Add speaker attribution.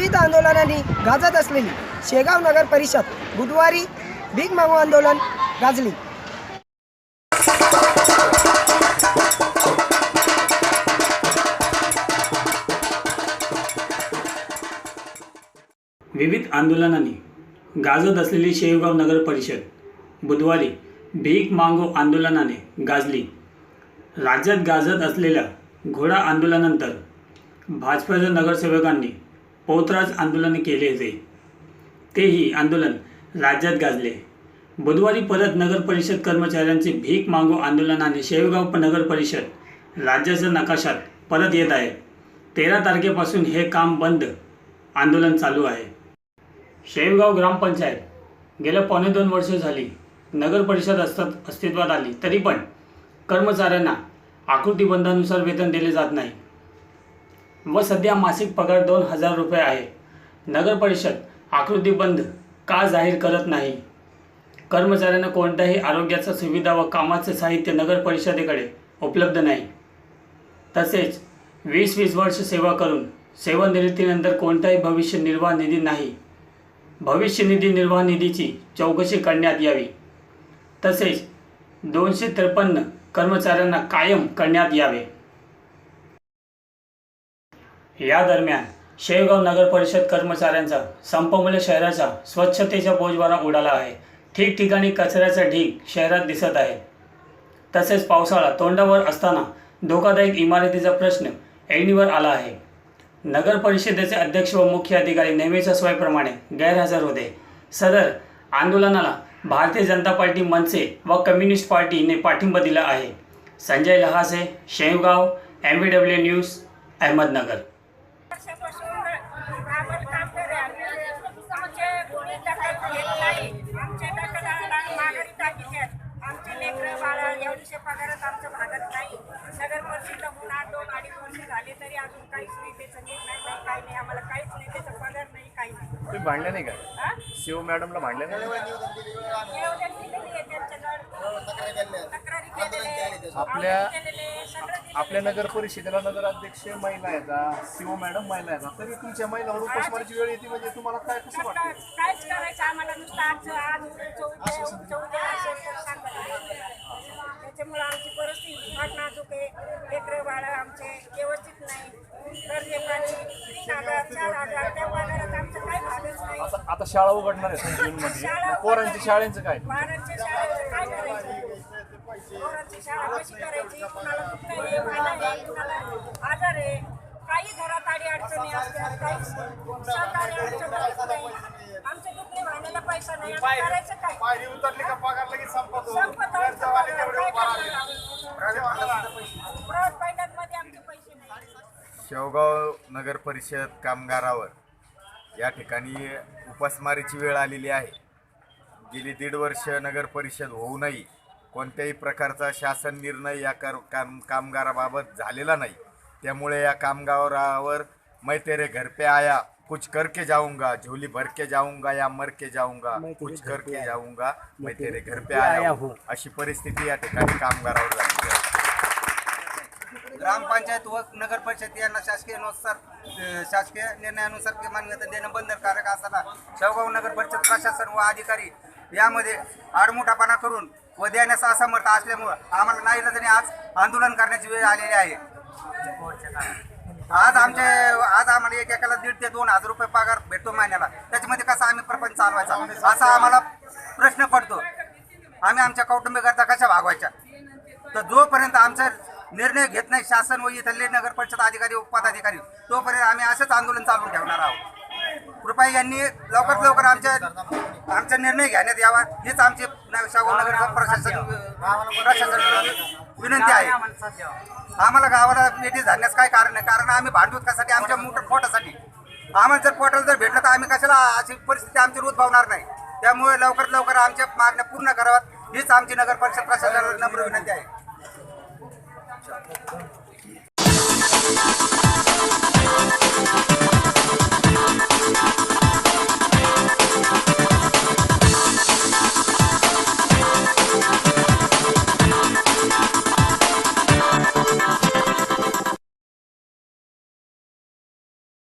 Speaker 1: विविध आंदोलनांनी गाजत असलेली शेगाव नगर परिषद बुधवारी भीक मागो आंदोलन गाजली।
Speaker 2: विविध आंदोलनांनी गाजत असलेली शेगाव नगर परिषद बुधवारी भीक मागो आंदोलनाने गाजली। राज्यात गाजत असलेल्या घोडा आंदोलनानंतर भाजपच्या नगरसेवकांनी पौत्राज आंदोलन केले होते। तेही आंदोलन राज्यात गाजले। बुधवारी परत नगर परिषद कर्मचाऱ्यांचे भीक मागो आंदोलनाने शेगाव नगर परिषद राज्याच्या नकाशात परत येत आहे। 13 तारखेपासून हे काम बंद आंदोलन चालू आहे। शेगाव ग्रामपंचायत गेल्या 2.25 वर्ष झाली नगर परिषद अस्तित्वात आली, तरी पण कर्मचाऱ्यांना आकृतीबंधानुसार वेतन दिले जात नाही व सध्या मासिक पगार 2000 रुपये आहे। नगर परिषद आकृतीबंध का जाहीर करत नाही? कर्मचाऱ्यांना कोणत्याही आरोग्याचा सुविधा व कामाचे साहित्य नगर परिषदेकडे उपलब्ध नाही। तसेच 20 वर्ष सेवा करून सेवानिवृत्तीनंतर कोणताही भविष्य निर्वाह निधी नाही। भविष्य निधी निर्वाह निधीची चौकशी करण्यात यावी। तसेच 253 कर्मचाऱ्यांना कायम करण्यात यावे। या दरम्यान शेगाव नगर परिषद कर्मचाऱ्यांचा संपमुळे शहराचा स्वच्छतेचा बोजवारा उडाला आहे। ठिकठिकाणी कचऱ्याचा ढीग शहरात दिसत आहे। तसेच पावसाळा तोंडावर असताना धोकादायक इमारतीचा प्रश्न ऐरणीवर आला आहे। नगर परिषदेचे अध्यक्ष व मुख्य अधिकारी नेहमीच्या सोयीप्रमाणे गैरहजर होते। सदर आंदोलनाला भारतीय जनता पार्टी, मनसे व कम्युनिस्ट पार्टीने पाठिंबा दिला आहे। Sanjay Lahase, Shegaon, MVW news, Ahmednagar.
Speaker 3: नगर परिषद होऊन 2-2.5 वर्ष झाले तरी अजून काहीच नाही, त्याचं नीट नाही, काही नाही, आम्हाला काहीच नाही, त्याचा पगार नाही, काही नाही।
Speaker 4: तुम्ही भांडले नाही का? सीओ मॅडमला भांडले नाही? आपल्या नगर परिषदेला नगराध्यक्ष महिला आहेत, सीओ मॅडम महिला आहेत, तरी तुमच्या महिलावर उपोषणाची वेळ येते म्हणजे तुम्हाला काय कसं वाटतं?
Speaker 3: काहीच करायचं आम्हाला नुसतं आज त्याच्यामुळे आमची परिस्थिती फार नाजूक आहे। लेकरं बाळं आमचे व्यवस्थित नाही, कर्जे पाणी 3000-4000 त्या पगारात आमचं काही भागच नाही।
Speaker 4: आता शाळा उघडणार आहे जूनमध्ये, पोरांच्या शाळेचं काय?
Speaker 3: पोरांच्या शाळेचं काय करायचं? पोरांची शाळा कशी करायची? कुणाला दुखणं आहे, भांडण आहे, कुणाला आजार आहे, काही घरात अडचणी असतात, काही सहकारी अडचण नाही। आमच्या दुखणे भांडायला पैसा नाही, करायचं काय?
Speaker 4: पायरी उतरली का पगार लगेच संपतो।
Speaker 5: शेवगाव नगर परिषद कामगारावर या ठिकाणी उपासमारीची वेळ आलेली आहे। गेली 1.5 वर्ष नगर परिषद होऊनही कोणत्याही प्रकारचा शासन निर्णय या कामगाराबाबत झालेला नाही। त्यामुळे या कामगारावर मैं तेरे घर पे आया, कुछ करके जाऊंगा, झोली भर के जाऊंगा या मर के जाऊंगा, कुछ करके जाऊंगा, मैं तेरे घर पे आया हूँ, अशी परिस्थिती या ठिकाणी कामगारावर झाली आहे।
Speaker 6: ग्रामपंचायत व नगर परिषद यांना शासकीय निर्णयानुसार मान्यता देणं बंधनकारक असताना शेवगाव नगर परिषद प्रशासन व अधिकारी यामध्ये आडमुठापणा करून व देण्यास असमर्थ असल्यामुळे आम्हाला नाईलाजाने आज आंदोलन करण्याची वेळ आलेली आहे। आज आम्हाला एकेकाला 1,500 ते 2,000 रुपये पगार भेटतो महिन्याला, त्याच्यामध्ये कसा आम्ही प्रपंच चालवायचा असा आम्हाला प्रश्न पडतो। आम्ही आमच्या कौटुंबिकता कशा भागवायच्या? तर जोपर्यंत आमचा निर्णय घेत नाही शासन व इथले नगर परिषद अधिकारी व पदाधिकारी, तोपर्यंत आम्ही असंच आंदोलन चालून ठेवणार आहोत। कृपया यांनी लवकरात लवकर आमचा निर्णय घेण्यात यावा हीच आमची शेगाव नगर प्रशासन विनंती आहे। आम्हाला गावाला भेटी झाल्यास काय कारण नाही, कारण आम्ही भांडवत कशासाठी? आमच्या पोटासाठी। आम्हाला जर पोटाला जर भेटलं तर आम्ही कशाला अशी परिस्थिती आमची उद्भवणार नाही। त्यामुळे लवकरात लवकर आमच्या मागण्या पूर्ण कराव्यात हीच आमची नगर परिषद प्रशासनाला नम्र विनंती आहे।